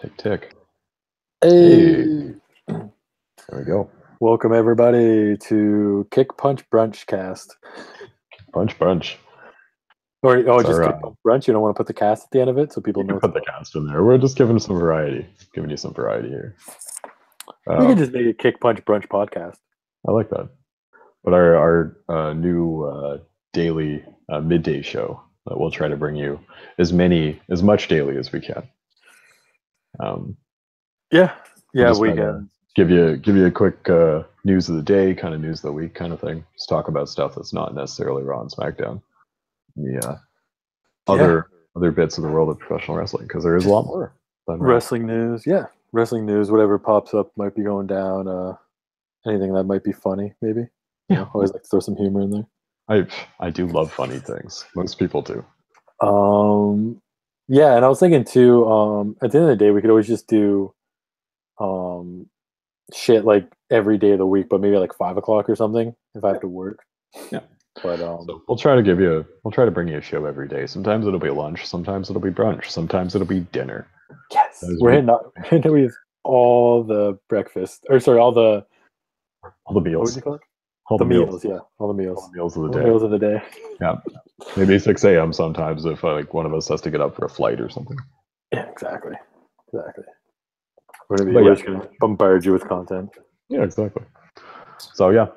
Tick, tick. Hey, There we go. welcome everybody to Kick Punch Brunch Cast. Punch Brunch. Or It's just our, Kick Punch Brunch. You don't want to put the cast at the end of it so people you know. can put the cast in there. We're just giving some variety. Giving you some variety here. We can just make a Kick Punch Brunch podcast. I like that. But our new daily midday show that we'll try to bring you as much daily as we can. Yeah, we can. give you a quick news of the day, kind of news of the week, kind of thing. Just talk about stuff that's not necessarily Raw and SmackDown. Other bits of the world of professional wrestling, because there is a lot more than wrestling news. Yeah, wrestling news. Whatever pops up might be going down. Anything that might be funny, maybe. Yeah, always like to throw some humor in there. I do love funny things. Most people do. Yeah, and I was thinking too. At the end of the day, we could always just do, shit like every day of the week, but maybe like 5 o'clock or something if I have to work. Yeah. But so we'll try to bring you a show every day. Sometimes it'll be lunch, sometimes it'll be brunch, sometimes it'll be dinner. Yes, we're hitting with all the breakfast, or sorry, all the meals. What would you call it? All the meals. Yeah, all the meals. All the meals of the all day. The meals of the day. Yeah, maybe 6 a.m. sometimes if like one of us has to get up for a flight or something. Yeah, exactly. We're just gonna bombard you with content. Yeah, exactly. So yeah,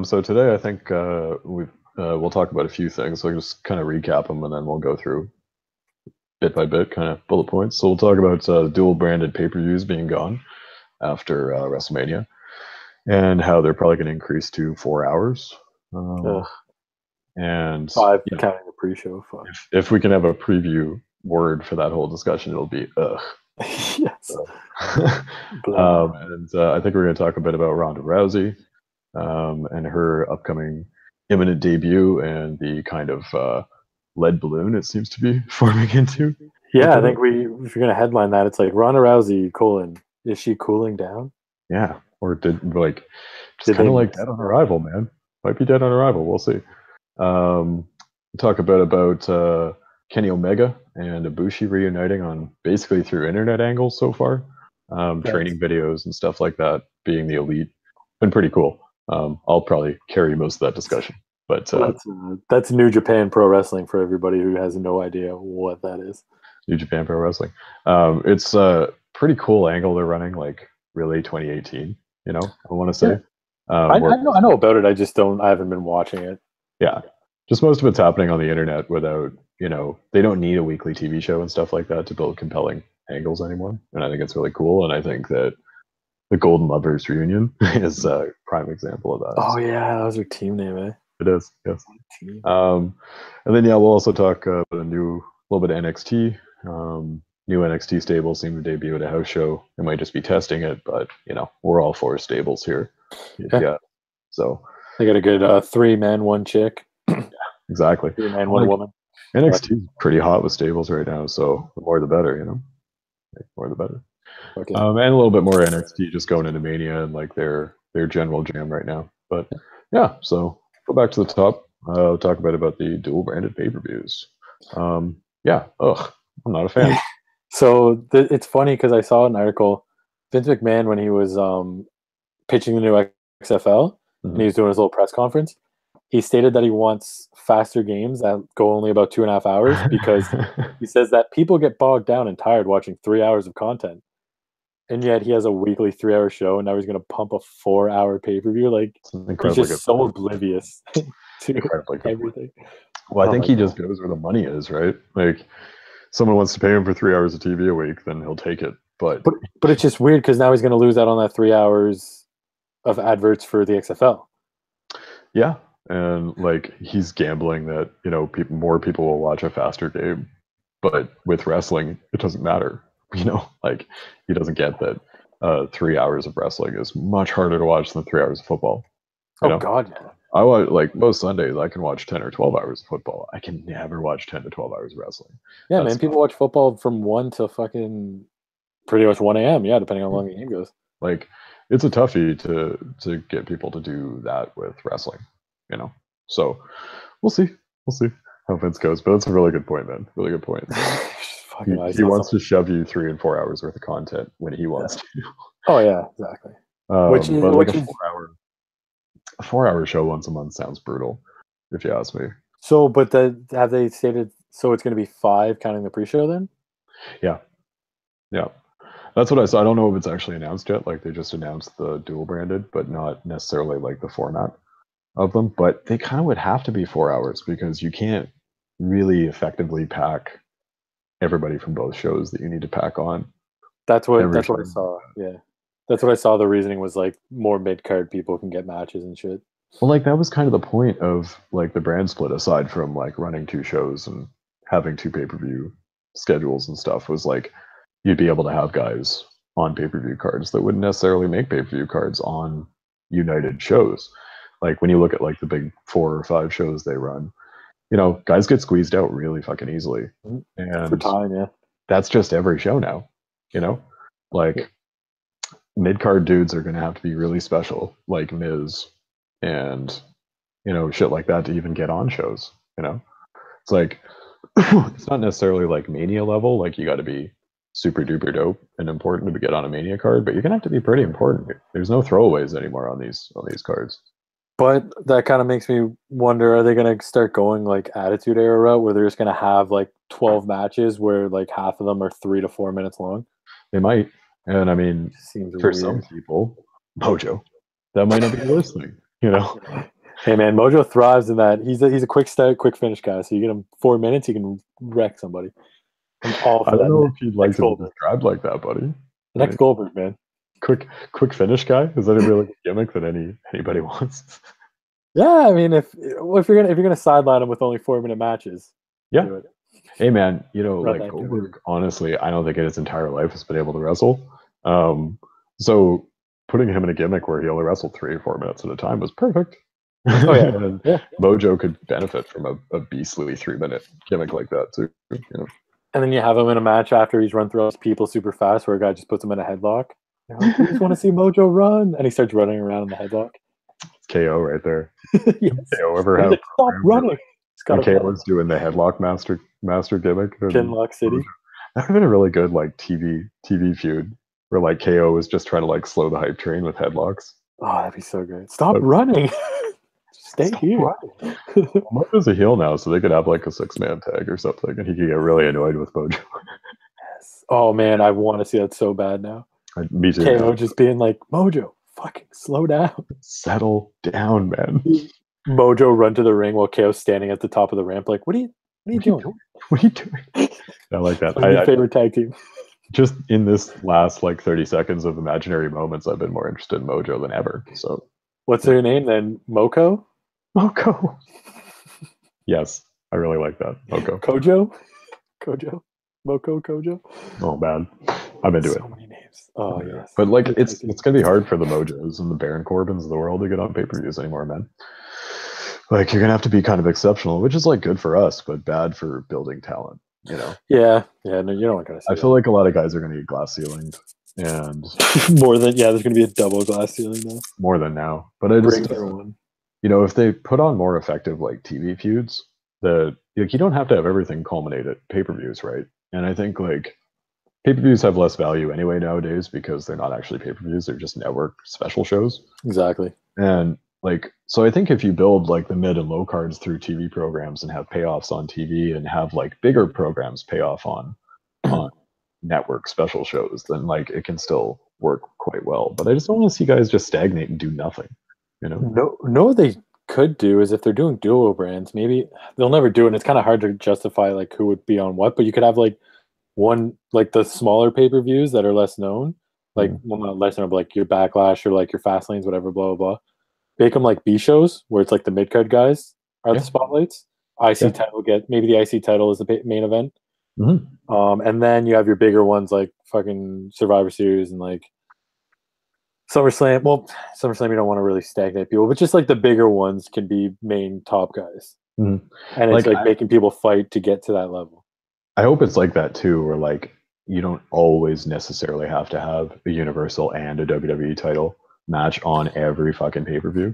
so today I think we'll talk about a few things. So we'll just kind of recap them and then we'll go through bit by bit, kind of bullet points. So we'll talk about dual branded pay-per-views being gone after WrestleMania, and how they're probably going to increase to 4 hours. And 5 counting the pre-show. If we can have a preview word for that whole discussion, it'll be ugh. Yes. And I think we're going to talk a bit about Ronda Rousey and her upcoming imminent debut and the kind of lead balloon it seems to be forming into. Yeah, I think if you're going to headline that, it's like Ronda Rousey, is she cooling down? Yeah, or did kind of like dead on arrival, man. Might be dead on arrival. We'll see. Talk a bit about Kenny Omega and Ibushi reuniting on basically through internet angles so far. Training videos and stuff like that, being the elite. Been pretty cool. I'll probably carry most of that discussion. But that's New Japan Pro Wrestling for everybody who has no idea what that is. New Japan Pro Wrestling. It's a pretty cool angle they're running, like really 2018. I want to say. Yeah. I know about it. I haven't been watching it. Yeah, just most of it's happening on the internet without, they don't need a weekly TV show and stuff like that to build compelling angles anymore. And I think it's really cool. And I think that the Golden Lovers reunion is a prime example of that. Oh yeah, that was her team name, eh? It is, yes. And then we'll also talk about a little bit of NXT. New NXT stables seem to debut at a house show. It might just be testing it, but we're all for stables here. Yeah. So they got a good 3-man, 1 chick. Yeah, exactly. 3-man, 1 woman. NXT is pretty hot with stables right now, so the more the better, The more the better. Okay. And a little bit more NXT just going into Mania and like their general jam right now. But yeah, so go back to the top. Talk about the dual branded pay-per-views. I'm not a fan. So it's funny because I saw an article, Vince McMahon, when he was pitching the new XFL, and he was doing his little press conference, he stated that he wants faster games that go only about 2.5 hours because he says that people get bogged down and tired watching 3 hours of content. And yet he has a weekly 3-hour show, and now he's going to pump a 4-hour pay-per-view. Like, he's just so oblivious to everything. Well, I think he just goes where the money is, right? Like, someone wants to pay him for 3 hours of TV a week, then he'll take it. But it's just weird because now he's going to lose out on that 3 hours of adverts for the XFL. Yeah. And like he's gambling that, more people will watch a faster game. But with wrestling, it doesn't matter. Like he doesn't get that 3 hours of wrestling is much harder to watch than 3 hours of football. God, yeah. I watch, like, most Sundays I can watch 10 or 12 hours of football. I can never watch 10 to 12 hours of wrestling. Yeah, man, people watch football from 1 till fucking pretty much 1 a.m. Yeah, depending on how long the game goes. Like, it's a toughie to get people to do that with wrestling, So we'll see how Vince goes. But that's a really good point, man. Really good point. Fucking He wants to shove you 3 and 4 hours worth of content when he wants to. Oh yeah, exactly. But like a 4 hour show once a month sounds brutal, if you ask me. So, but have they stated? So it's going to be 5 counting the pre-show then? Yeah. That's what I saw. I don't know if it's actually announced yet. Like they just announced the dual branded, but not necessarily like the format of them. But they kind of would have to be 4 hours because you can't really effectively pack everybody from both shows that you need to pack on. That's what I saw. Yeah, that's what I saw. The reasoning was like more mid card people can get matches and shit. Well, like that was kind of the point of like the brand split, aside from like running 2 shows and having 2 pay-per-view schedules and stuff, was like you'd be able to have guys on pay-per-view cards that wouldn't necessarily make pay-per-view cards on United shows. Like when you look at like the big 4 or 5 shows they run, guys get squeezed out really fucking easily. And for time, yeah. That's just every show now, like mid-card dudes are going to have to be really special, like Miz and, shit like that to even get on shows, It's like, it's not necessarily like Mania level, like you got to be super duper dope and important to get on a Mania card, but you're going to have to be pretty important. There's no throwaways anymore on these cards. But that kind of makes me wonder, are they going to start going like Attitude Era route where they're just going to have like 12 matches where like half of them are 3 to 4 minutes long? They might. And I mean, seems for weird. some people, Mojo, that might not be the worst thing, Hey man, Mojo thrives in that. He's a quick start, quick finish guy. So you get him 4 minutes, he can wreck somebody. I don't know if you'd like to be described like that, buddy. The next Goldberg, man. Quick finish guy. Is that a really gimmick that anybody wants? Yeah, I mean, if you're gonna sideline him with only 4-minute matches, yeah. Do it. Hey man, like Goldberg, honestly, I don't think in his entire life has been able to wrestle. So putting him in a gimmick where he only wrestled 3 or 4 minutes at a time was perfect. Oh yeah, yeah. Mojo could benefit from a beastly 3-minute gimmick like that too. And then you have him in a match after he's run through all these people super fast, where a guy just puts him in a headlock. You just want to see Mojo run, and he starts running around in the headlock. It's KO right there. Yes. KO ever have stop running? When KO was doing the headlock master gimmick. Kinlock City. That would have been a really good like TV feud where like KO was just trying to like slow the hype train with headlocks. Oh, that'd be so good. Stop running. Stay here. Mojo's a heel now, so they could have like a 6-man tag or something, and he could get really annoyed with Mojo. Yes. Oh man, I want to see that so bad now. Me too. KO just being like, Mojo, fucking slow down. Settle down, man. Mojo run to the ring while KO's standing at the top of the ramp, like, what are you doing? What are you doing? I like that. My favorite tag team. Just in this last like 30 seconds of imaginary moments, I've been more interested in Mojo than ever. So, what's their name then? Moko? Moko. Yes, I really like that. Moko. Kojo? Moko Kojo? Oh man, I'm into it. So many names. Oh yes. But like, it's gonna be hard for the Mojos and the Baron Corbins of the world to get on pay-per-views anymore, man. Like you're gonna have to be kind of exceptional, which is like good for us, but bad for building talent. Yeah. No, you don't want to. I feel like a lot of guys are gonna get glass ceilinged, and more than there's gonna be a double glass ceiling now. More than now, but I just if they put on more effective like TV feuds, that like you don't have to have everything culminate at pay-per-views, right? And I think like pay-per-views have less value anyway nowadays because they're not actually pay-per-views; they're just network special shows. Exactly. And like, so I think if you build like the mid and low cards through TV programs and have payoffs on TV and have like bigger programs pay off on network special shows, then like it can still work quite well. But I just don't want to see guys just stagnate and do nothing. No, what they could do is if they're doing duo brands, maybe they'll never do it. And it's kind of hard to justify like who would be on what, but you could have like one, like the smaller pay-per-views that are less known, like well, not less known, but like your Backlash or like your Fast Lanes, whatever, blah, blah, blah. Make them like B shows where it's like the mid-card guys are the spotlights. IC title maybe the IC title is the main event. And then you have your bigger ones like fucking Survivor Series and like SummerSlam. Well, SummerSlam you don't want to really stagnate people, but just like the bigger ones can be main top guys. And it's like making people fight to get to that level. I hope it's like that too, where like you don't always necessarily have to have a Universal and a WWE title match on every fucking pay-per-view.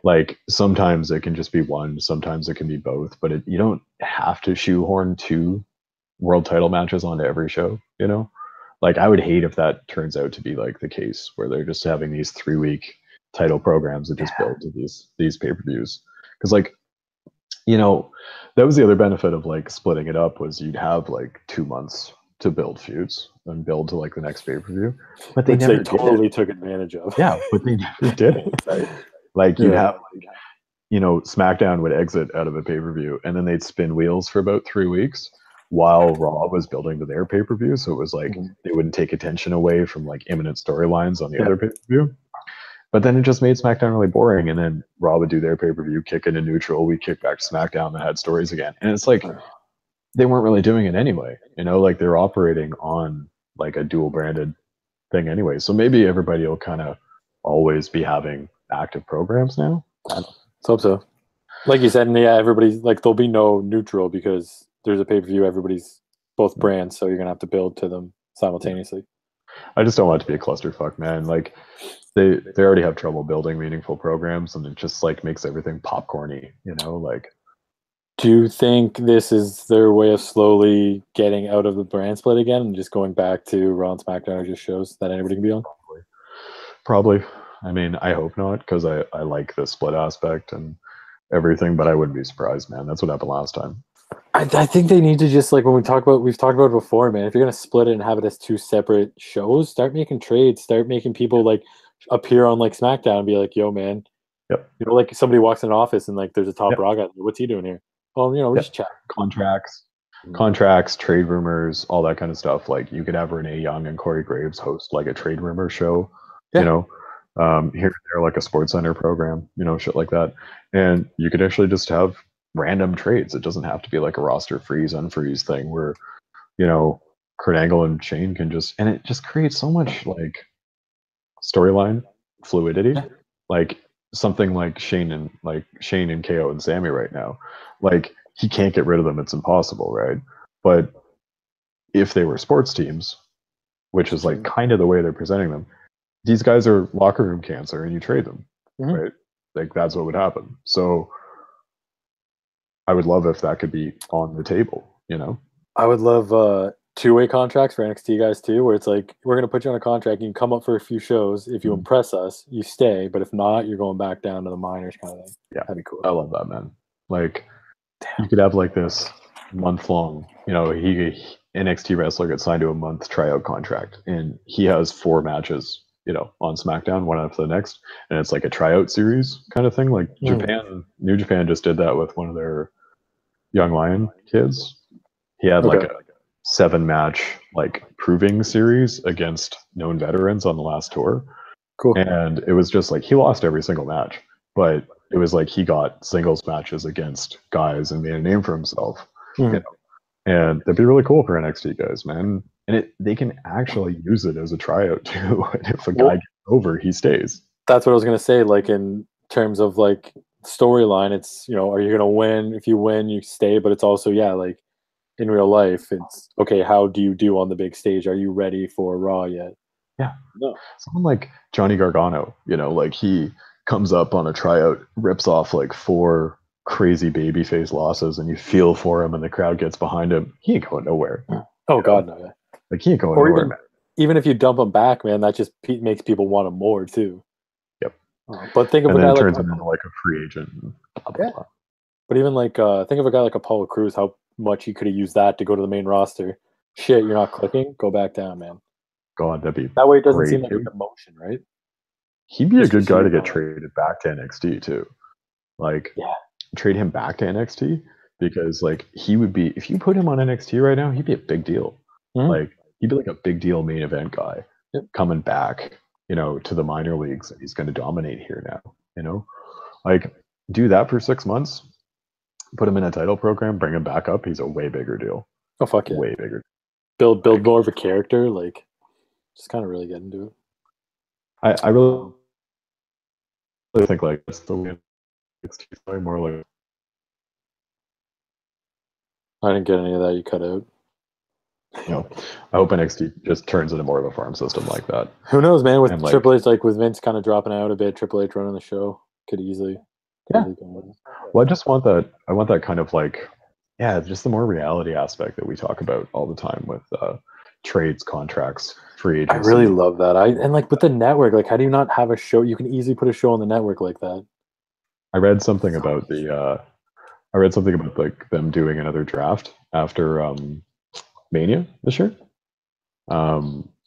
Like sometimes it can just be one, sometimes it can be both, but you don't have to shoehorn 2 world title matches onto every show, you know? Like, I would hate if that turns out to be like the case where they're just having these 3-week title programs that just build to these pay-per-views. Because, like, you know, that was the other benefit of like splitting it up, was you'd have like 2 months to build feuds and build to like the next pay-per-view. But they never totally took advantage of. Yeah, but they never did it. Right? Like, you'd have like, you know, SmackDown would exit out of a pay-per-view and then they'd spin wheels for about 3 weeks while Raw was building to their pay-per-view. So it was like they wouldn't take attention away from like imminent storylines on the other pay-per-view. But then it just made SmackDown really boring. And then Raw would do their pay-per-view, kick into neutral, we kick back to SmackDown and had stories again. And it's like they weren't really doing it anyway. You know, like they're operating on like a dual branded thing anyway. So maybe everybody will kind of always be having active programs now. Let's hope so. Like you said, and yeah, everybody's like, there'll be no neutral because there's a pay-per-view, everybody's both brands, so you're gonna have to build to them simultaneously. I just don't want it to be a clusterfuck, man. Like they already have trouble building meaningful programs, and it just like makes everything popcorny, you know. Like, do you think this is their way of slowly getting out of the brand split again and just going back to Raw and SmackDown are just shows that anybody can be on? Probably. I mean, I hope not, because I like the split aspect and everything, but I wouldn't be surprised, man. That's what happened last time. I think they need to just, like, when we've talked about it before, man, if you're gonna split it and have it as 2 separate shows, start making trades, start making people like appear on like SmackDown and be like, yo, man, you know, like somebody walks in an office and like there's a top Raw guy, what's he doing here? Oh, you know, we're just chatting. Contracts, trade rumors, all that kind of stuff. Like, you could have Renee Young and Corey Graves host like a trade rumor show, you know, here and there, like a Sports Center program, you know, shit like that. And you could actually just have random trades. It doesn't have to be like a roster freeze, unfreeze thing where, you know, Kurt Angle and Shane can just, and it just creates so much like storyline fluidity. Like something like Shane and KO and Sammy right now, like he can't get rid of them. It's impossible, right? But if they were sports teams, which is like kind of the way they're presenting them, these guys are locker room cancer and you trade them, right? Like that's what would happen. So I would love if that could be on the table, you know? I would love 2-way contracts for NXT guys too, where it's like, we're going to put you on a contract. You can come up for a few shows. If you impress us, you stay. But if not, you're going back down to the minors kind of thing. Yeah. That'd be cool. I love that, man. Like, you could have like this month-long, you know, NXT wrestler gets signed to a month tryout contract and he has 4 matches, you know, on SmackDown, one after the next. And it's like a tryout series kind of thing. Like New Japan just did that with one of their Young Lion kids. He had like a 7-match like proving series against known veterans on the last tour. Cool. And it was just like he lost every single match, but it was like he got singles matches against guys and made a name for himself. You know? And that'd be really cool for NXT guys, man. And they can actually use it as a tryout too. And if a guy gets over, he stays. That's what I was gonna say. Like in terms of like storyline, it's, you know, are you gonna win? If you win, you stay. But it's also, like in real life, it's okay. How do you do on the big stage? Are you ready for Raw yet? Yeah. No. Someone like Johnny Gargano, you know, like he comes up on a tryout, rips off like 4 crazy babyface losses, and you feel for him, and the crowd gets behind him. He ain't going nowhere. Oh God, no. Like he ain't going nowhere. Even if you dump him back, man, that just makes people want him more too. Yep. But think of and a then guy it turns like him into like a free agent. But even like think of a guy like Apollo Crews, how much he could have used that to go to the main roster. Shit, you're not clicking? Go back down, man. God, that'd be that way. It doesn't seem like a demotion, right? He'd be a good guy to get traded back to NXT too. Like, trade him back to NXT, because like he would be, if you put him on NXT right now, he'd be a big deal. Like he'd be like a big deal main event guy coming back, you know, to the minor leagues, and he's going to dominate here now. You know, like do that for 6 months, put him in a title program, bring him back up. He's a way bigger deal. Oh fuck yeah, way bigger. Build more of a character, like just kind of really get into it. I really think like it's the way NXT more like. I didn't get any of that. You cut out. You know, I hope NXT just turns into more of a farm system like that. Who knows, man? With Triple H, like with Vince kind of dropping out a bit, Triple H running the show could easily. Well, I just want that. I want that kind of like Yeah, just the more reality aspect that we talk about all the time with trades, contracts, free I really agency. love that. And like with the network, like how do you not have a show? You can easily put a show on the network like that. I read something about I read something about like them doing another draft after Mania this year.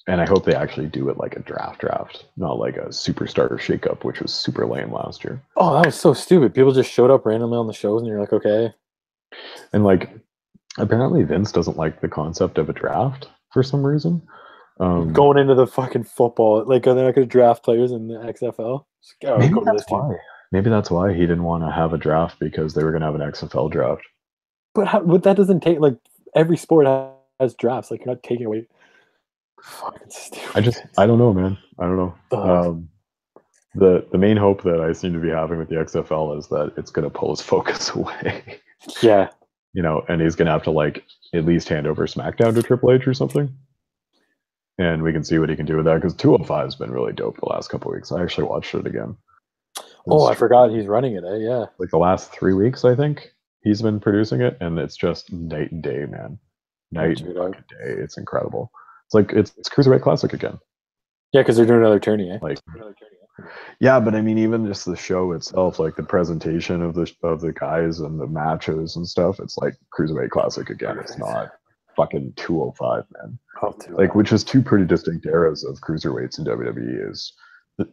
And I hope they actually do it like a draft, not like a superstar shakeup, which was super lame last year. Oh, that was so stupid. People just showed up randomly on the shows, and you're like, okay. And like, apparently Vince doesn't like the concept of a draft for some reason. Going into the fucking football, like they're not going to draft players in the XFL. Like, oh, Maybe go to that's this team. why. Maybe that's why he didn't want to have a draft because they were going to have an XFL draft. But that doesn't take like every sport has drafts. Like you're not taking away. Fucking stupid. I don't know, man. I don't know. Ugh. The main hope that I seem to be having with the XFL is that it's going to pull his focus away. Yeah. And he's going to have to like at least hand over SmackDown to Triple H or something. And we can see what he can do with that because 205 has been really dope the last couple of weeks. I actually watched it again. I forgot he's running it. Yeah. Like the last 3 weeks, I think he's been producing it, and it's just night and day, man. Night and fucking day. It's incredible. It's like it's Cruiserweight Classic again. Yeah, because they're doing another tourney, eh? Like, yeah, but I mean, even just the show itself, like the presentation of the guys and the matches and stuff, it's like Cruiserweight Classic again. It's not fucking 205, man. Like, which is two pretty distinct eras of cruiserweights in WWE. Is the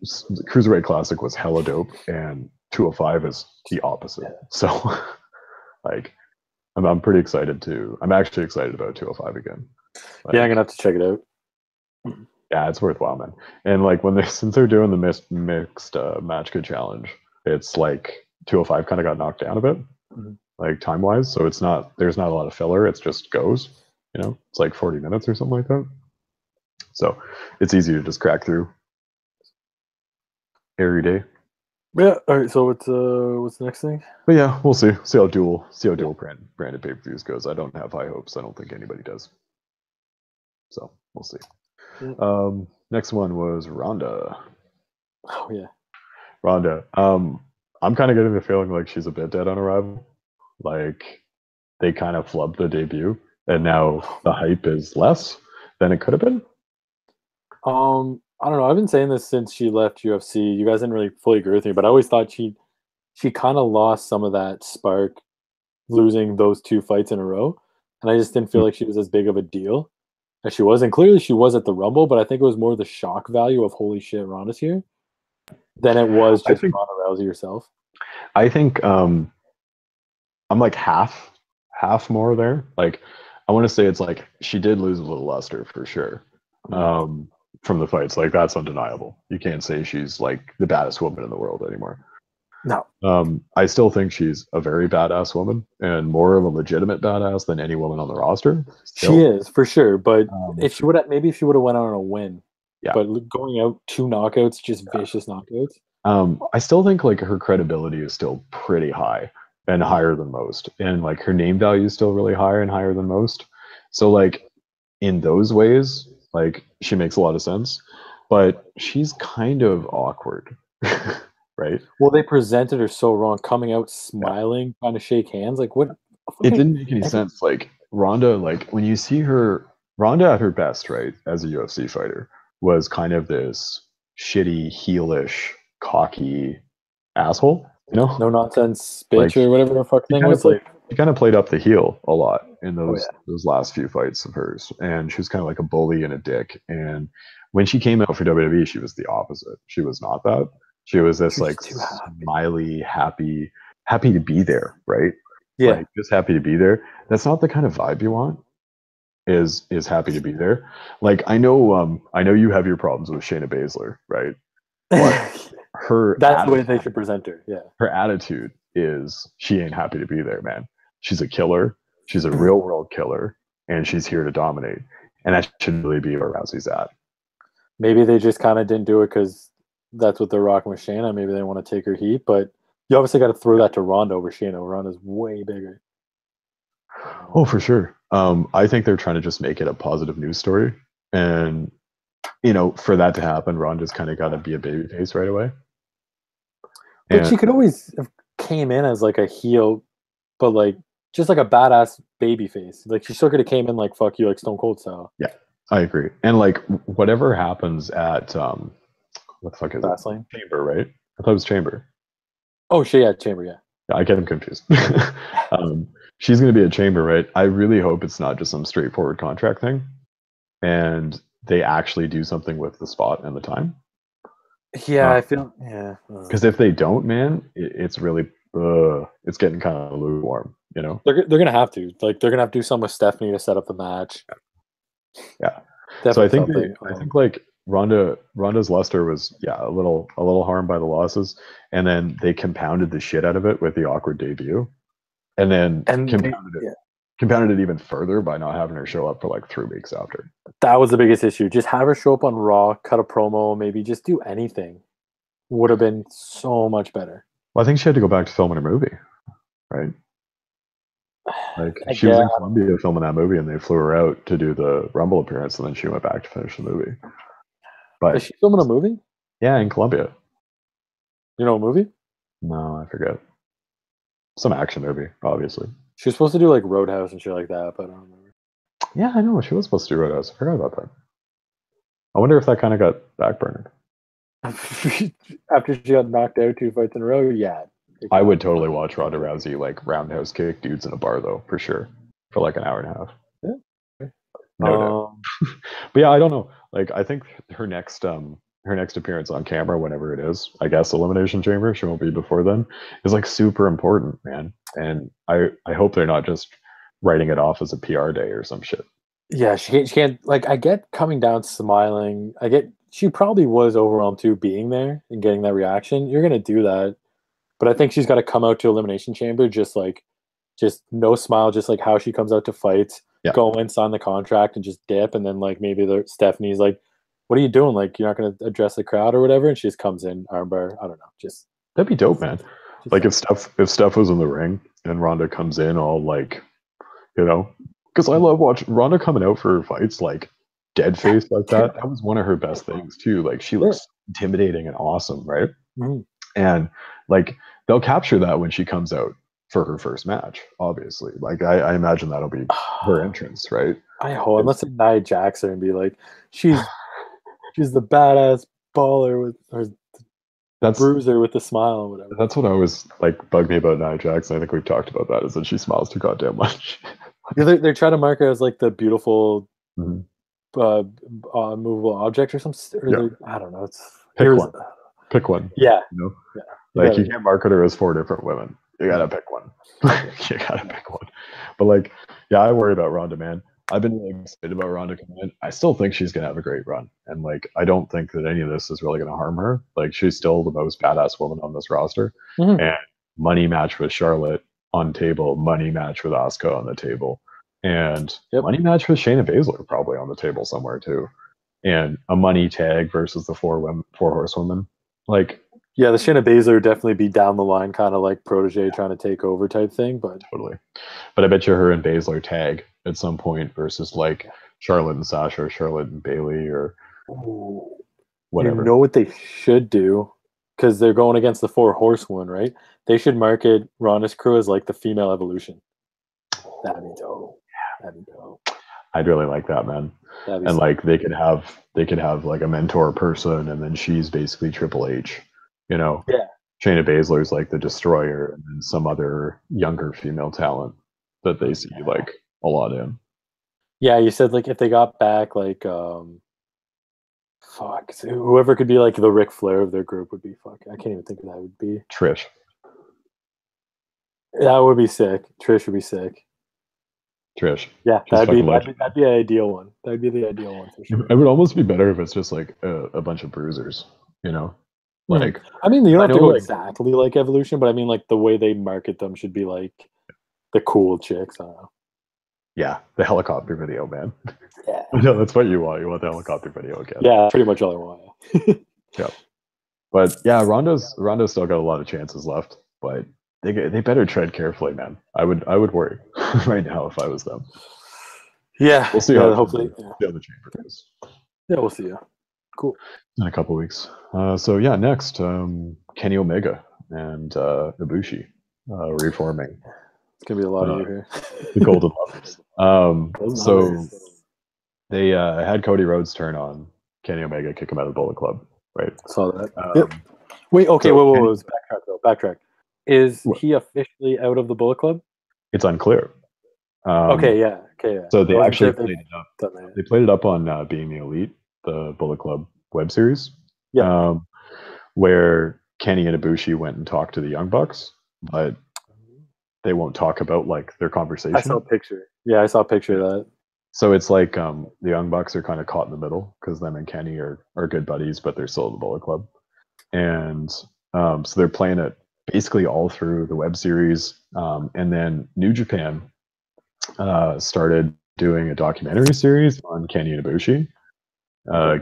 Cruiserweight Classic was hella dope, and 205 is the opposite. So, like, I'm pretty excited to. I'm actually excited about 205 again. Like, yeah, I'm gonna have to check it out. Yeah, it's worthwhile, man. And like since they're doing the mixed match good challenge, it's like 205 kind of got knocked down a bit, like time wise. So there's not a lot of filler. It's just goes. It's like 40 minutes or something like that. So it's easy to just crack through every day. Yeah. All right. So what's the next thing? But yeah, we'll see. See how dual branded pay-per-views goes. I don't have high hopes. I don't think anybody does. So we'll see. Next one was Ronda. Oh yeah, Ronda. I'm kind of getting the feeling like she's a bit dead on arrival. Like they kind of flubbed the debut, and now the hype is less than it could have been. I don't know. I've been saying this since she left UFC. You guys didn't really fully agree with me, but I always thought she kind of lost some of that spark, losing those 2 fights in a row, and I just didn't feel like she was as big of a deal as she was. And clearly, she was at the Rumble, but I think it was more the shock value of holy shit, Ronda's here, than it was just Ronda Rousey herself. I think I'm like half more there. Like I want to say it's like she did lose a little luster for sure. From the fights, like that's undeniable. You can't say she's like the baddest woman in the world anymore. No. I still think she's a very badass woman and more of a legitimate badass than any woman on the roster. Still. She is for sure, but if she would have went out on a win. Yeah. But going out 2 knockouts, just vicious knockouts. I still think like her credibility is still pretty high and higher than most, and like her name value is still really high and higher than most. So like in those ways, like she makes a lot of sense, but she's kind of awkward, right? Well, they presented her so wrong, coming out smiling, trying to shake hands. Like what? It didn't make any sense. Like Ronda, like when you see her, Ronda at her best, right, as a UFC fighter, was kind of this shitty, heelish, cocky asshole, no nonsense bitch, like, or whatever the fuck thing was. Like she kind of played up the heel a lot in those last few fights of hers, and she was kind of like a bully and a dick. And when she came out for WWE, she was the opposite. She was not that. She was this like smiley, happy to be there, right? Yeah, like, just happy to be there. That's not the kind of vibe you want. Is happy to be there. Like I know you have your problems with Shayna Baszler, right? But that's the way they should present her. Yeah, her attitude is she ain't happy to be there, man. She's a killer. She's a real world killer, and she's here to dominate. And that should really be where Rousey's at. Maybe they just kind of didn't do it because that's what they're rocking with Shayna. Maybe they want to take her heat, but you obviously got to throw that to Ronda over Shayna. Ronda's way bigger. Oh, for sure. I think they're trying to just make it a positive news story, and for that to happen, Ronda's kind of got to be a babyface right away. But she could always have came in as like a heel, but like just like a badass baby face. Like she still could have came in like fuck you, like Stone Cold style. Yeah, I agree. And like whatever happens at what the fuck is Fastlane. it? Chamber, right? I thought it was Chamber. Oh shit, yeah, Chamber, yeah. I get him confused. She's going to be at Chamber, right? I really hope it's not just some straightforward contract thing, and they actually do something with the spot and the time. Yeah, I feel because if they don't, man, it's really it's getting kind of lukewarm. You know, they're gonna have to they're gonna have to do something with Stephanie to set up the match. Yeah. Definitely So I think something. I think like Ronda's luster was a little harmed by the losses, and then they compounded the shit out of it with the awkward debut, and then compounded it even further by not having her show up for like 3 weeks after. That was the biggest issue. Just have her show up on Raw, cut a promo, maybe just do anything. Would have been so much better. Well, I think she had to go back to filming a movie, right? Like she was in Colombia filming that movie, and they flew her out to do the Rumble appearance, and then she went back to finish the movie. But is she filming a movie? Yeah, in Colombia. You know a movie? No, I forget. Some action movie, obviously. She was supposed to do like Roadhouse and shit like that, but I don't remember. Yeah, I know. She was supposed to do Roadhouse. I forgot about that. I wonder if that kind of got backburnered. After she got knocked out 2 fights in a row, yeah. I would totally watch Ronda Rousey like roundhouse kick dudes in a bar though, for sure, for like an hour and a half. Yeah. No doubt. But yeah, I don't know. Like, I think her next appearance on camera, whenever it is, I guess Elimination Chamber, she won't be before then, is like super important, man. And I hope they're not just writing it off as a PR day or some shit. Yeah, she can't like, I get coming down smiling. I get she probably was overwhelmed too being there and getting that reaction. You're gonna do that. But I think she's got to come out to Elimination Chamber just no smile, just like how she comes out to fights, go in, sign the contract, and just dip. And then like maybe Stephanie's like, "What are you doing? Like you're not going to address the crowd or whatever?" And she just comes in, armbar. I don't know. Just that'd be dope, man. Like if Steph was in the ring and Ronda comes in all like, you know, because I love watching Ronda coming out for her fights like dead face like that. That was one of her best things too. Like she looks intimidating and awesome, right? Mm-hmm. And like they'll capture that when she comes out for her first match, obviously. Like I imagine that'll be her entrance, right? I hope, unless it's Nia Jax and be like, she's the badass baller with her bruiser with the smile or whatever. That's what always like bugged me about Nia Jax. I think we've talked about that, is that she smiles too goddamn much. They're trying to mark her as like the beautiful movable object or something. I don't know. Pick one. Yeah. You know? Like you can't market her as 4 different women. You gotta pick one. You gotta pick one. But like, yeah, I worry about Ronda, man. I've been really excited about Ronda coming in. I still think she's gonna have a great run, and like, I don't think that any of this is really gonna harm her. Like, she's still the most badass woman on this roster. And money match with Charlotte on table, money match with Asuka on the table, and money match with Shayna Baszler probably on the table somewhere too, and a money tag versus the 4 horsewomen. Like, yeah, the Shayna Baszler would definitely be down the line, kind of like protege trying to take over type thing. But totally. But I bet you her and Baszler tag at some point versus like Charlotte and Sasha, or Charlotte and Bayley, or whatever. You know what they should do? Because they're going against the 4 horsewomen, right? They should market Ronda's crew as like the female evolution. That'd be dope. That'd be dope. I'd really like that, man. And like they could have like a mentor person, and then she's basically Triple H. You know, Shayna Baszler's like the destroyer, and then some other younger female talent that they see like a lot in. Yeah, you said like if they got back like whoever could be like the Ric Flair of their group would be I can't even think of that would be Trish. That would be sick. Trish would be sick. Trish. Yeah, that'd be the ideal one. That'd be the ideal one for sure. It would almost be better if it's just like a bunch of bruisers, you know? Like, I mean, you don't have to go exactly like Evolution, but I mean, like the way they market them should be like the cool chicks. I don't know. Yeah, the helicopter video, man. Yeah, no, that's what you want. You want the helicopter video again. Yeah, pretty much all I want. Yeah, but yeah, Ronda's still got a lot of chances left, but they better tread carefully, man. I would worry right now if I was them. Yeah, we'll see how hopefully see how the chamber goes. Yeah, we'll see. Yeah, cool. In a couple weeks. So yeah, next Kenny Omega and Ibushi reforming. gonna be a lot of you here. The Golden Lovers. Those So numbers. they had Cody Rhodes turn on Kenny Omega, kick him out of the Bullet Club, right? Saw that. Yep. Wait, okay, so wait, Kenny- let's backtrack though. Backtrack. Is What? he officially out of the Bullet Club? It's unclear. Okay, yeah. So they actually sure if played it up. done that. They played it up on Being the Elite, the Bullet Club web series. Yeah. Where Kenny and Ibushi went and talked to the Young Bucks, but they won't talk about like their conversation. I saw a picture. Yeah, I saw a picture of that. So it's like the Young Bucks are kind of caught in the middle because them and Kenny are good buddies, but they're still in the Bullet Club. And so they're playing it basically all through the web series. And then New Japan started doing a documentary series on Kenny and Ibushi,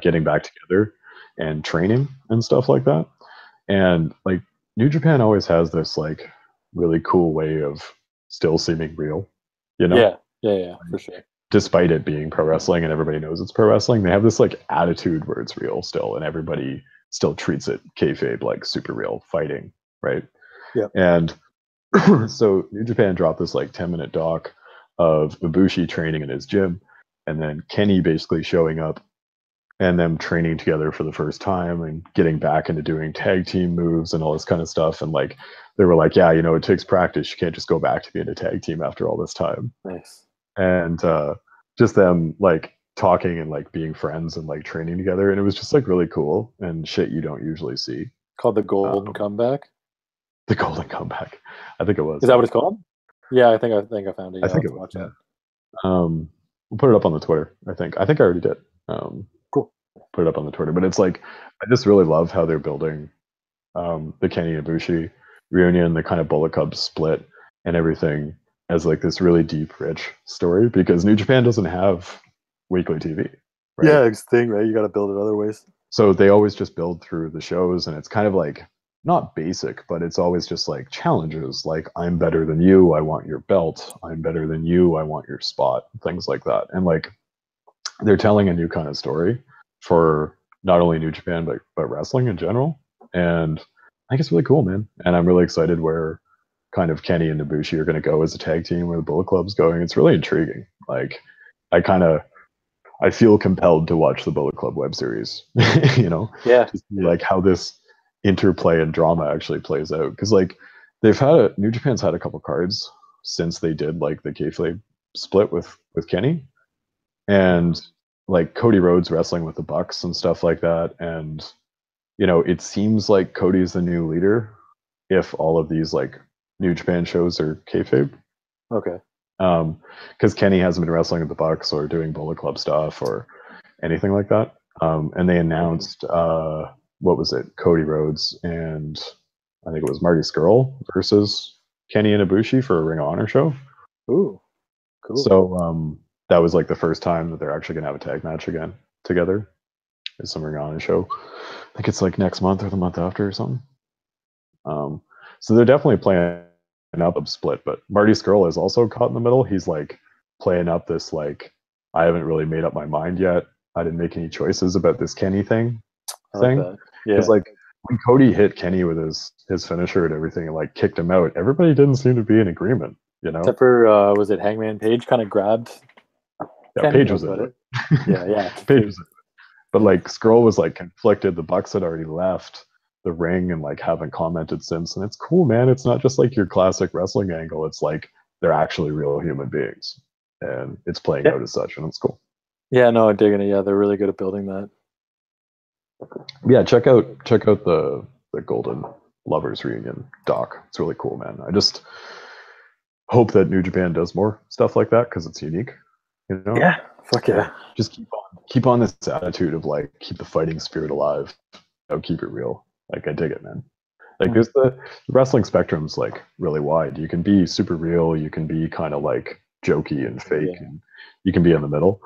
getting back together and training and stuff like that. And like New Japan always has this like really cool way of still seeming real, you know? Yeah, for sure. Despite it being pro wrestling and everybody knows it's pro wrestling, they have this like attitude where it's real still, and everybody still treats it kayfabe, like super real fighting, right? Yeah. And so New Japan dropped this like 10-minute doc of Ibushi training in his gym, and then Kenny basically showing up and them training together for the first time and getting back into doing tag team moves and all this kind of stuff. And like they were like, yeah, it takes practice. You can't just go back to being a tag team after all this time. Nice. And just them like talking and like being friends and like training together, and it was just like really cool and shit you don't usually see. Called the Golden Comeback. The Golden Comeback, I think it was. Is that what it's called? Yeah, I think I found it. Yeah, I think it was. Yeah. We'll put it up on the Twitter. I think I already did. Cool. Put it up on the Twitter, but it's like I just really love how they're building the Kenny Ibushi reunion, the kind of Bullet Club split, and everything as like this really deep, rich story, because New Japan doesn't have weekly TV. Right? Yeah, it's the thing, right? You got to build it other ways. So they always just build through the shows, and it's kind of like not basic, but it's always just like challenges, like I'm better than you, I want your belt. I'm better than you, I want your spot. Things like that, and like they're telling a new kind of story for not only New Japan but wrestling in general, and I think it's really cool, man. And I'm really excited where kind of Kenny and Ibushi are going to go as a tag team, where the Bullet Club's going. It's really intriguing. Like I feel compelled to watch the Bullet Club web series, Yeah. To see like how this interplay and drama actually plays out. Because like New Japan's had a couple cards since they did like the kayfabe split with Kenny, and like Cody Rhodes wrestling with the Bucks and stuff like that. And it seems like Cody's the new leader if all of these like New Japan shows are kayfabe. Okay. Because Kenny hasn't been wrestling with the Bucks or doing Bullet Club stuff or anything like that. And they announced what was it? Cody Rhodes and I think it was Marty Scurll versus Kenny and Ibushi for a Ring of Honor show. Ooh, cool. So that was like the first time that they're actually gonna have a tag match again together. It's some Ring of Honor show. I think it's like next month or the month after or something. So they're definitely playing up a split, but Marty Scurll is also caught in the middle. He's like playing up this like I haven't really made up my mind yet. I didn't make any choices about this Kenny thing. Yeah. Because like when Cody hit Kenny with his finisher and everything and like kicked him out, everybody didn't seem to be in agreement, Except for was it Hangman Page kind of grabbed? Yeah, Kenny, Page was in it. Yeah. Page was in it. But like Scurll was like conflicted. The Bucks had already left the ring and like haven't commented since, and it's cool, man. It's not just like your classic wrestling angle. It's like they're actually real human beings, and it's playing out as such, and it's cool. Yeah, no, I'm digging it. Yeah, they're really good at building that. Yeah, check out the Golden Lovers reunion doc. It's really cool, man. I just hope that New Japan does more stuff like that because it's unique. Yeah, fuck yeah. Just keep on this attitude of like keep the fighting spirit alive. Keep it real. Like I dig it, man. Like there's the wrestling spectrum's like really wide. You can be super real, you can be kind of like jokey and fake, and you can be in the middle.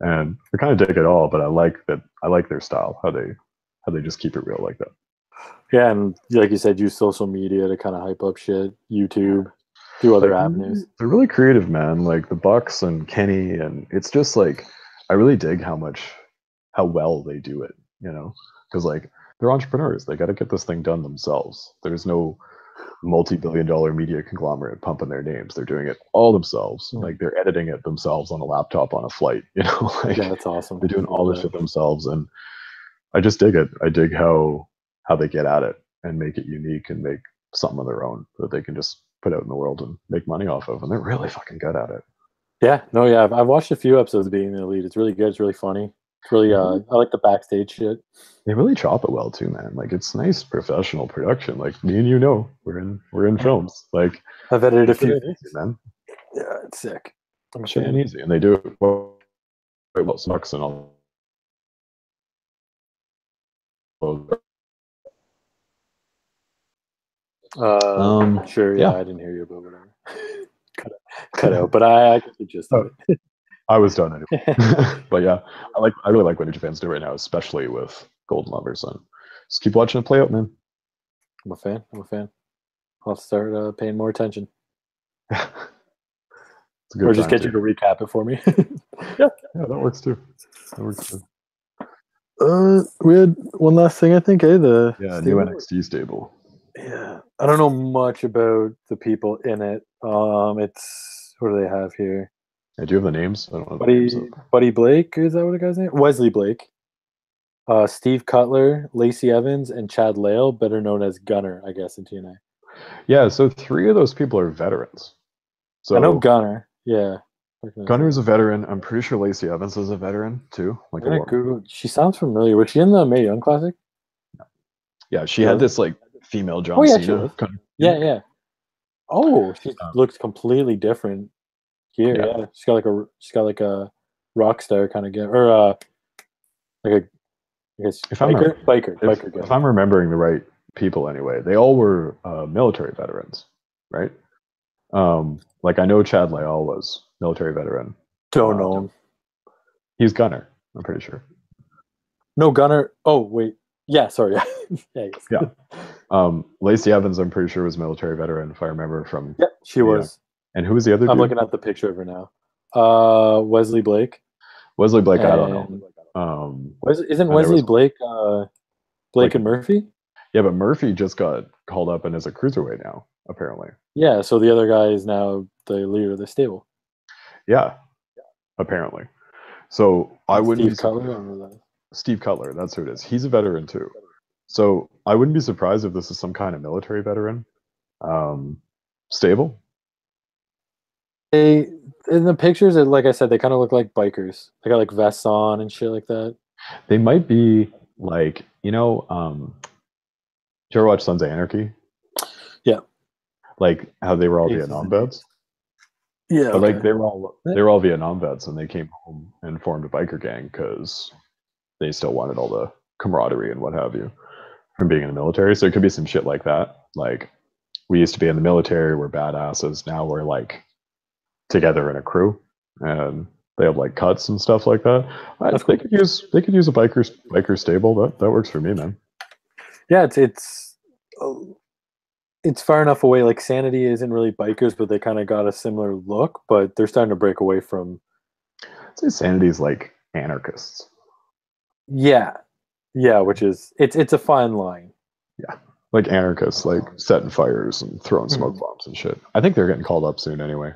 And I kind of dig it all, but I like their style, how they just keep it real like that. Yeah, and like you said, use social media to kind of hype up shit, YouTube, do other avenues. They're really creative, man. Like the Bucks and Kenny, and it's just like I really dig how well they do it, because like they're entrepreneurs. They got to get this thing done themselves. There's no multi-billion-dollar media conglomerate pumping their names. They're doing it all themselves. Like they're editing it themselves on a laptop on a flight. Like Yeah, that's awesome. they're doing all this shit themselves, and I just dig it. I dig how they get at it and make it unique and make something of their own that they can just put out in the world and make money off of, and they're really fucking good at it. Yeah, no, yeah, I've watched a few episodes of Being the Elite. It's really good. It's really funny. It's really, I like the backstage shit. They really chop it well too, man. Like it's nice professional production. Like me and we're in films. Like I've edited a few, easy, man. Yeah, it's sick. I'm shit and easy, and they do it well. Sucks and all. Sure, yeah, I didn't hear you, but whatever. cut out, but I get the gist of it. I was done anyway. But yeah, I really like what New Japan's doing right now, especially with Golden Lovers, and just keep watching it play out, man. I'm a fan. I'll start paying more attention. Or just get you to recap it for me. Yeah, that works too. We had one last thing, I think, new NXT stable. Yeah, I don't know much about the people in it. It's what do they have here? I do have the names. I don't know the names. Buddy Blake, is that what the guy's name? Wesley Blake. Steve Cutler, Lacey Evans, and Chad Lale, better known as Gunner, I guess, in TNA. Yeah, so 3 of those people are veterans. So I know Gunner. Yeah. Gunner's a veteran. I'm pretty sure Lacey Evans is a veteran too. Like Google. She sounds familiar. Was she in the Mae Young Classic? No. Yeah, she had this like female John Cena. She was. Yeah. Oh, she looks completely different here. Yeah. She's got like a rock star kind of get, or like a. I guess biker. If I'm remembering the right people, anyway, they all were military veterans, right? Like I know Chad Lyle was military veteran. Don't know him. He's Gunner, I'm pretty sure. No, Gunner. Oh wait, yeah. Sorry. Yeah. Lacey Evans, I'm pretty sure was military veteran, if I remember from. Yeah, she was. And who was the other? I'm looking at the picture of her now. Wesley Blake. Wesley Blake, I don't know. Isn't Wesley Blake Blake and Murphy? Yeah, but Murphy just got called up and is a cruiserweight now, apparently. Yeah, so the other guy is now the leader of the stable. Yeah, apparently. So I wouldn't. Steve Cutler. Steve Cutler, that's who it is. He's a veteran too. So I wouldn't be surprised if this is some kind of military veteran stable. In the pictures, like I said, they kind of look like bikers. They got like vests on and shit like that. They might be like, did you ever watch Sons of Anarchy? Yeah. Like how they were all Vietnam vets? Yeah. But like they were all Vietnam vets, and they came home and formed a biker gang because they still wanted all the camaraderie and what have you from being in the military. So it could be some shit like that. Like we used to be in the military, we're badasses. Now we're like together in a crew, and they have like cuts and stuff like that. They could use a biker stable. That works for me, man. Yeah, it's far enough away. Like Sanity isn't really bikers, but they kind of got a similar look. But they're starting to break away from. I'd say Sanity's like anarchists. Yeah, which is it's a fine line. Yeah, like anarchists, like setting fires and throwing smoke bombs and shit. I think they're getting called up soon anyway.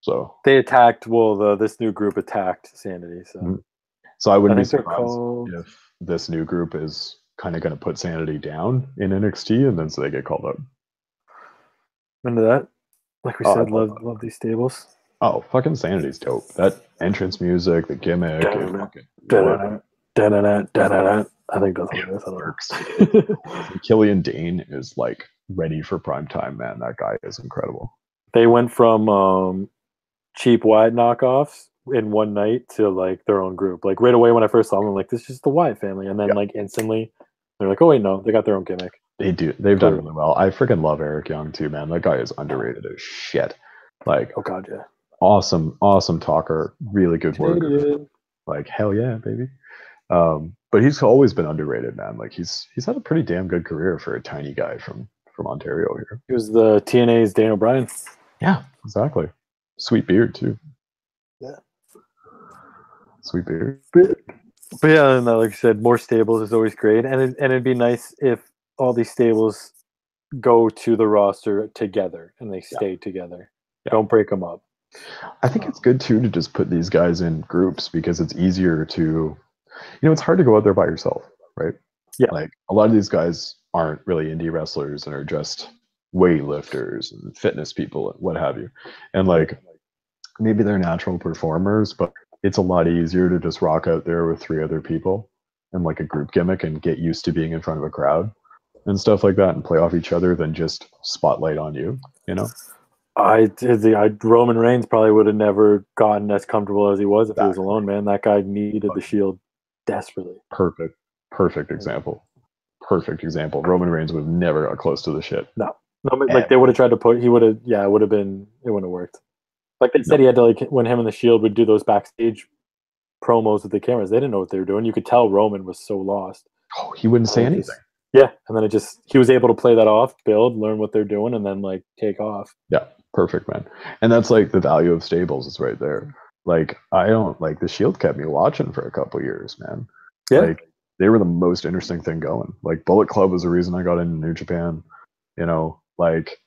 So they attacked. Well, this new group attacked Sanity. So I wouldn't be surprised if this new group is kind of going to put Sanity down in NXT, and then so they get called up. Into that, like we said, love these stables. Oh, fucking Sanity's dope. That entrance music, the gimmick, I think that's what it works. Killian Dane is like ready for prime time, man. That guy is incredible. They went from cheap Wyatt knockoffs in one night to like their own group. Like right away when I first saw them, I'm like, this is just the Wyatt family, and then like instantly they're like, oh wait, no, they got their own gimmick. They do. They've done really well. I freaking love Eric Young too, man. That guy is underrated as shit. Like, oh god, yeah. Awesome talker, really good worker. Like, hell yeah, baby. But he's always been underrated, man. Like he's had a pretty damn good career for a tiny guy from Ontario here. He was the TNA's Daniel Bryan. Yeah, exactly. Sweet beard too. Yeah. Sweet beard. But yeah, and like I said, more stables is always great, and it'd be nice if all these stables go to the roster together and they stay together. Yeah. Don't break them up. I think it's good too to just put these guys in groups because it's easier to, it's hard to go out there by yourself, right? Yeah. Like a lot of these guys aren't really indie wrestlers and are just weightlifters and fitness people and what have you. And like maybe they're natural performers, but it's a lot easier to just rock out there with 3 other people and like a group gimmick and get used to being in front of a crowd and stuff like that and play off each other than just spotlight on you, Roman Reigns probably would have never gotten as comfortable as he was if he was alone, man. That guy needed the Shield desperately. Perfect example. Perfect example. Roman Reigns would have never got close to the shit. No, like they would have tried to put. He would have. Yeah, it would have been. It wouldn't have worked. Like they said, he had to when him and the Shield would do those backstage promos with the cameras. They didn't know what they were doing. You could tell Roman was so lost. Oh, he wouldn't say anything. Yeah, and then he was able to play that off, build, learn what they're doing, and then like take off. Yeah, perfect, man. And that's like the value of stables is right there. Like I don't like the Shield kept me watching for a couple years, man. Yeah. Like they were the most interesting thing going. Like Bullet Club was the reason I got into New Japan. Like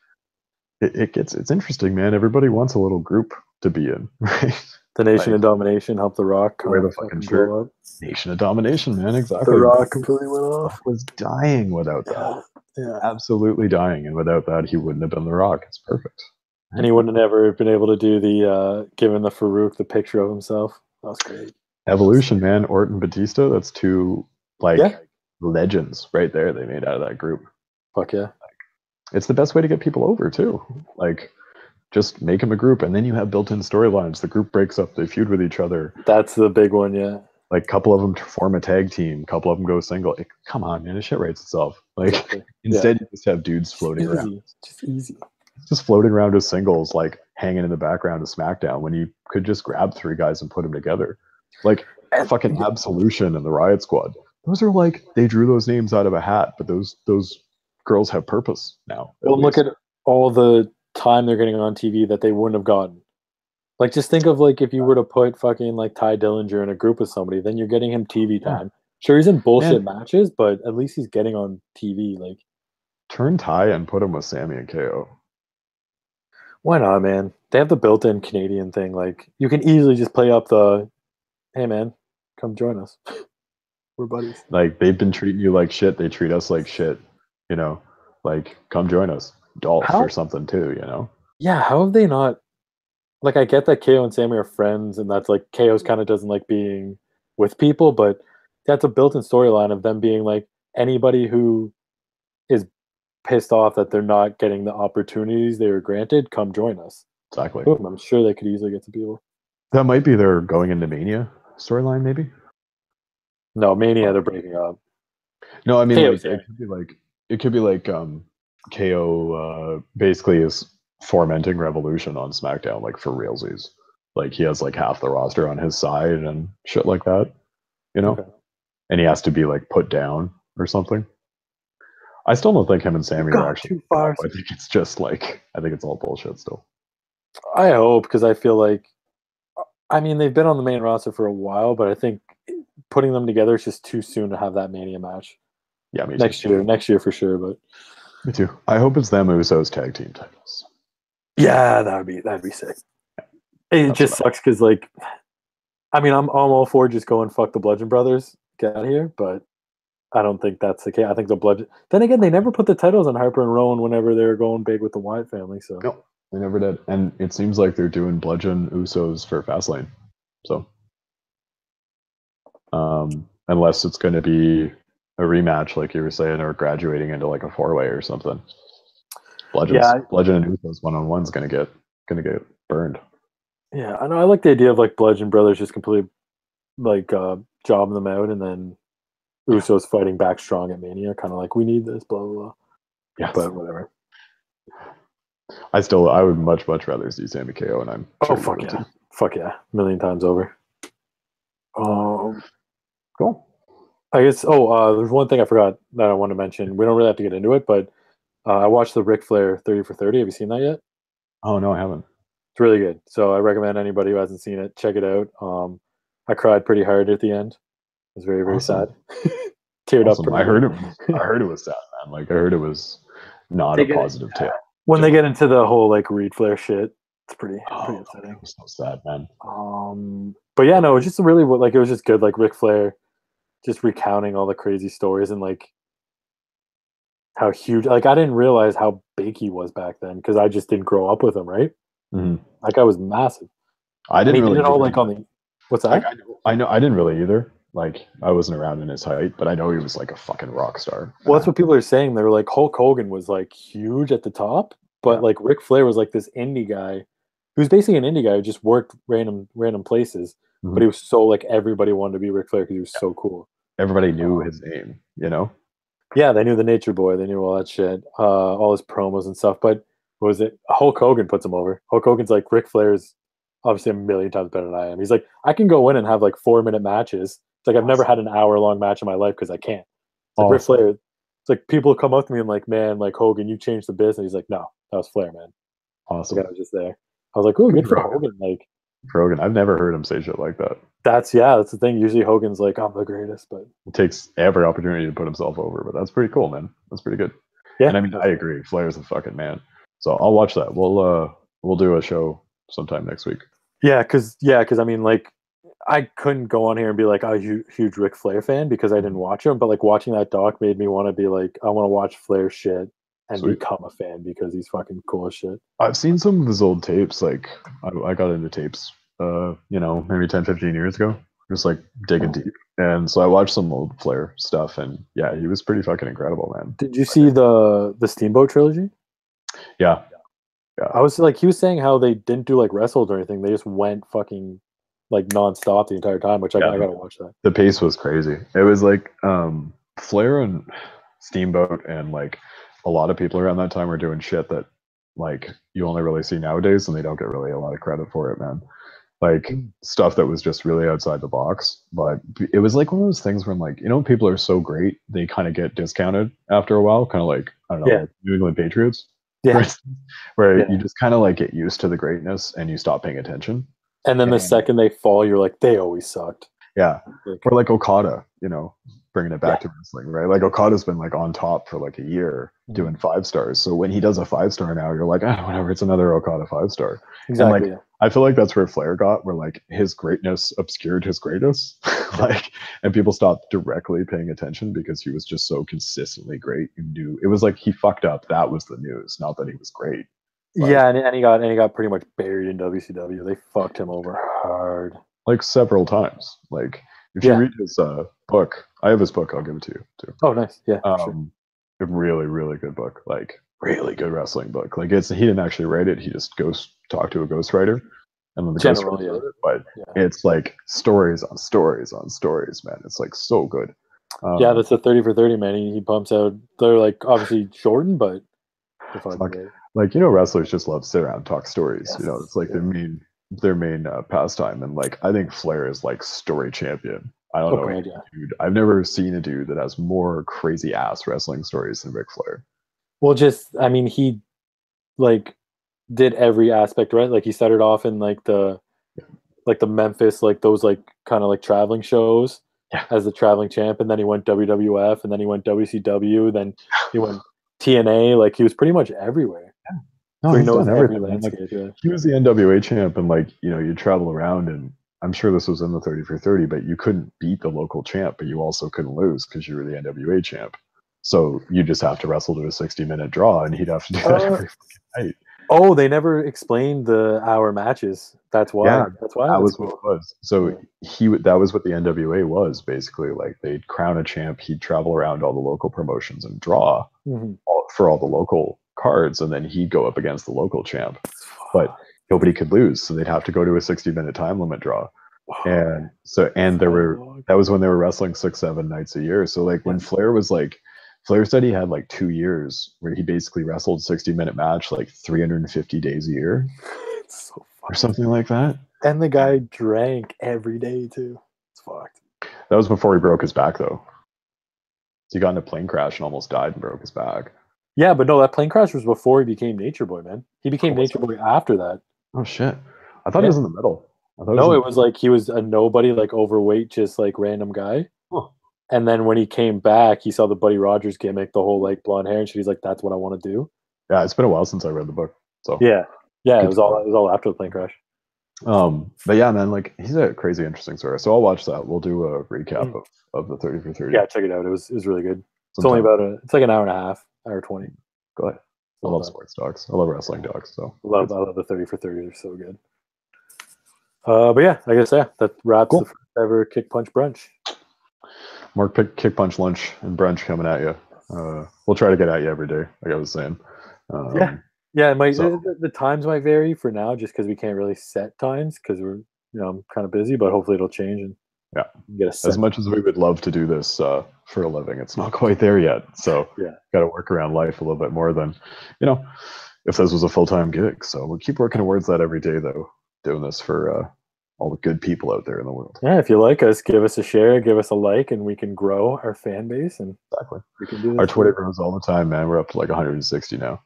it's interesting, man. Everybody wants a little group to be in, right? The Nation of Domination helped The Rock wear the fucking shirt. Blow up. Nation of Domination, man. Exactly. The Rock completely went off. Was dying without that. Yeah. Absolutely dying, and without that, he wouldn't have been The Rock. It's perfect. And he wouldn't have ever been able to do the giving the Farouk the picture of himself. That was great. Evolution, man. Orton, Batista. That's 2 legends right there. They made out of that group. Fuck yeah. It's the best way to get people over too. Like, just make them a group, and then you have built-in storylines. The group breaks up, they feud with each other. That's the big one, yeah. Like, a couple of them form a tag team, a couple of them go single. Come on, man, this shit writes itself. Like, instead you just have dudes floating around. Just easy. Just floating around as singles, like hanging in the background of SmackDown when you could just grab 3 guys and put them together. Like, fucking Absolution and the Riot Squad. Those are like, they drew those names out of a hat, but those girls have purpose now. Well, look at all the time they're getting on TV that they wouldn't have gotten. Like, just think of like if you were to put fucking like Ty Dillinger in a group with somebody, then you're getting him TV time. Sure, he's in bullshit matches, but at least he's getting on TV. Like, turn Ty and put him with Sammy and KO. Why not, man? They have the built-in Canadian thing. Like, you can easily just play up the, hey man, come join us. We're buddies. Like, they've been treating you like shit. They treat us like shit. Like, come join us. Dolph or something too, Yeah, how have they not? Like, I get that KO and Sammy are friends, and that's like KO's kind of doesn't like being with people, but that's a built-in storyline of them being like, anybody who is pissed off that they're not getting the opportunities they were granted, come join us. Exactly. Boom, I'm sure they could easily get to people. That might be their going into Mania storyline, maybe. No, Mania, they're breaking up. No, I mean, like, it could be like KO basically is fomenting Revolution on SmackDown, like for realsies. Like, he has like half the roster on his side and shit like that, okay. And he has to be like put down or something. I still don't think him and Sammy are actually too far. I think it's just like, I think it's all bullshit still. I hope, because I feel like, I mean, they've been on the main roster for a while, but I think putting them together is just too soon to have that Mania match. Yeah, me too. Next year for sure, but me too. I hope it's them Usos tag team titles. Yeah, that'd be sick. It just sucks because, like, I mean, I'm all for just going fuck the Bludgeon Brothers, get out of here, but I don't think that's the case. I think the Bludgeon. Then again, they never put the titles on Harper and Rowan whenever they were going big with the Wyatt family. So no, they never did, and it seems like they're doing Bludgeon Usos for Fastlane. So, unless it's going to be a rematch, like you were saying, or graduating into like a 4-way or something. Bludgeon and Usos 1-on-1 is gonna get burned. Yeah, I know. I like the idea of like Bludgeon Brothers just completely like jobbing them out, and then Usos fighting back strong at Mania, kind of like, we need this, blah blah blah. Yeah, but whatever. I would much rather see Sammy KO, and I'm fuck yeah, a million times over. Cool. I guess. There's one thing I forgot that I want to mention. We don't really have to get into it, but I watched the Ric Flair 30 for 30. Have you seen that yet? Oh no, I haven't. It's really good. So I recommend anybody who hasn't seen it, check it out. I cried pretty hard at the end. It was very, very sad. Teared up. I heard it was sad, man. Like, I heard it was not a positive tale. When they get into the whole like Reed Flair shit, it's pretty upsetting. It was so sad, man. But yeah, no, it was just really like it was just good. Like Ric Flair, just recounting all the crazy stories and like how huge. Like I didn't realize how big he was back then because I just didn't grow up with him. Right? Mm-hmm. That guy was massive. I didn't really did it all like on the. What's that? Like, I know I didn't really either. Like I wasn't around in his height, but I know he was like a fucking rock star. Well, that's what people are saying. They were like Hulk Hogan was like huge at the top, but like Ric Flair was like this indie guy, who was basically an indie guy who just worked random places. Mm-hmm. But he was so like everybody wanted to be Ric Flair because he was so cool. Everybody knew his name, you know. Yeah, they knew the Nature Boy. They knew all that shit, all his promos and stuff. But what was it? Hulk Hogan puts him over. Hulk Hogan's like Ric Flair's obviously a million times better than I am. He's like, I can go in and have like 4-minute matches. It's like I've never had an hour-long match in my life because I can't. It's like Ric Flair. It's like people come up to me and like, man, like Hogan, you changed the business. He's like, no, that was Flair, man. Awesome. Like, I was just there. I was like, oh, good for Hogan. Like Hogan, I've never heard him say shit like that. That's the thing. Usually Hogan's like, I'm the greatest, but it takes every opportunity to put himself over. But that's pretty cool, man. That's pretty good. Yeah, and I mean, I agree. Flair's a fucking man. So I'll watch that. We'll do a show sometime next week. Yeah, because I mean, like, I couldn't go on here and be like a huge Ric Flair fan because I didn't watch him. But like watching that doc made me want to be like, I want to watch Flair shit and become a fan because he's fucking cool as shit. I've seen some of his old tapes. Like I got into tapes, maybe 10, 15 years ago. Just like digging deep. And so I watched some old Flair stuff, and yeah, he was pretty fucking incredible, man. Did you see the Steamboat trilogy? Yeah. I was like, he was saying how they didn't do like wrestles or anything. They just went fucking like nonstop the entire time, which I gotta watch that. The pace was crazy. It was like Flair and Steamboat and like a lot of people around that time were doing shit that like you only really see nowadays, and they don't get really a lot of credit for it, man. Like stuff that was just really outside the box. But it was like one of those things where I'm like, people are so great, they kind of get discounted after a while, kind of like, I don't know, like New England Patriots. Yeah. Where you just kind of like get used to the greatness and you stop paying attention. And then the second they fall, you're like, they always sucked. Yeah. Or like Okada, bringing it back to wrestling, right? Like Okada's been like on top for like a year doing 5 stars. So when he does a 5-star now, you're like, whatever, it's another Okada 5-star. Exactly. And like, I feel like that's where Flair got, where like his greatness obscured his greatness. And people stopped directly paying attention because he was just so consistently great. You knew it was like he fucked up. That was the news, not that he was great. Yeah, and he got pretty much buried in WCW. They fucked him over hard, like several times. Like if you read his book, I have his book. I'll give it to you too. Oh, nice. Yeah, sure. A really, really good book. Like really good wrestling book. Like he didn't actually write it. He just talk to a ghostwriter, and then the ghostwriter wrote it. But it's like stories on stories on stories, man. It's like so good. That's a 30 for 30, man. He pumps out. They're like obviously shortened, but like wrestlers just love to sit around and talk stories. Yes. It's like their main pastime, and like I think Flair is like story champion. I don't know, dude. I've never seen a dude that has more crazy ass wrestling stories than Ric Flair. Well, he like did every aspect right. Like he started off in like the Memphis, like those like kind of like traveling shows as the traveling champ, and then he went WWF, and then he went WCW, then he went TNA. Like he was pretty much everywhere. Yeah. No, so he knows every landscape. Like, he was the NWA champ, and like you travel around, and I'm sure this was in the 30 for 30, but you couldn't beat the local champ, but you also couldn't lose because you were the NWA champ. So you just have to wrestle to a 60-minute draw, and he'd have to do that every night. Oh, they never explained the hour matches. That's why. Yeah, that's why. That was cool. What it was. So that was what the NWA was basically. Like they'd crown a champ, he'd travel around all the local promotions and draw for all the local cards, and then he'd go up against the local champ. But nobody could lose, so they'd have to go to a 60-minute time limit draw. And so that was when they were wrestling 6-7 nights a year. So like when Flair said he had like 2 years where he basically wrestled 60-minute match like 350 days a year. It's so fucked. Or something like that. And the guy drank every day too. It's fucked. That was before he broke his back though. So he got in a plane crash and almost died and broke his back. Yeah, but no, that plane crash was before he became Nature Boy, man. He became Nature Boy after that. Oh shit. I thought he was in the middle. It was like he was a nobody, like overweight, just like random guy. Huh. And then when he came back, he saw the Buddy Rogers gimmick, the whole like blonde hair, and shit. He's like, "That's what I want to do." Yeah, it's been a while since I read the book, so Yeah, it good was to know. all after the plane crash. But yeah, man, like he's a crazy interesting story. So I'll watch that. We'll do a recap Mm. of the 30 for 30. Yeah, check it out. It was really good. It's only Sometime. about it's like an hour and a half, hour 20. Go ahead. I Well love done. sports docs. I love wrestling docs. So I love the 30 for 30. They're so good. But yeah, I guess that wraps cool. the first ever Kick Punch Brunch. More Kick Punch lunch and brunch coming at you. We'll try to get at you every day, like I was saying. Yeah. It might the times might vary for now, just because we can't really set times because I'm kind of busy. But hopefully it'll change and get a sense. As much as we would love to do this for a living, it's not quite there yet. So got to work around life a little bit more than if this was a full-time gig. So we'll keep working towards that every day, though. Doing this for all the good people out there in the world. Yeah, if you like us, give us a share, give us a like, and we can grow our fan base. And exactly, we can do this. Our Twitter grows all the time, man. We're up to like 160 now.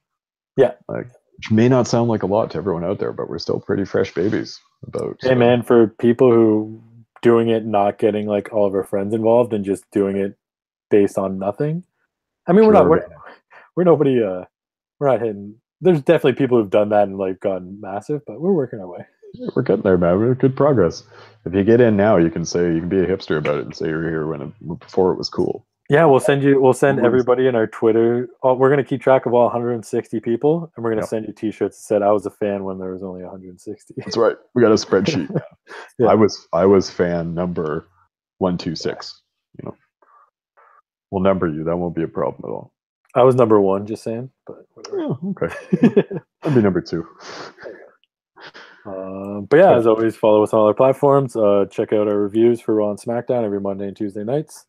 Yeah, which may not sound like a lot to everyone out there, but we're still pretty fresh babies. Hey, man, for people who doing it, not getting like all of our friends involved and just doing it based on nothing. I mean, we're nobody. We're not hitting. There's definitely people who've done that and like gotten massive, but we're working our way. We're getting there, man. We're good progress. If you get in now, you can be a hipster about it and say you're here before it was cool. Yeah, we'll send everybody in our Twitter. We're gonna keep track of all 160 people, and we're gonna send you T-shirts that said "I was a fan when there was only 160." That's right. We got a spreadsheet. I was fan number 126. We'll number you. That won't be a problem at all. I was number 1, just saying. But okay. I'd be number 2. But yeah, as always, follow us on all our platforms. Check out our reviews for Raw and SmackDown every Monday and Tuesday nights.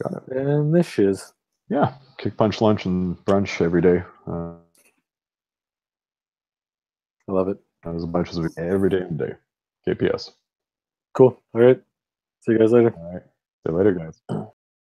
Got it. And this shiz. Yeah, Kick Punch lunch and brunch every day. I love it. As much as every day of the day. KPS. Cool. All right. See you guys later. All right. See you later, guys.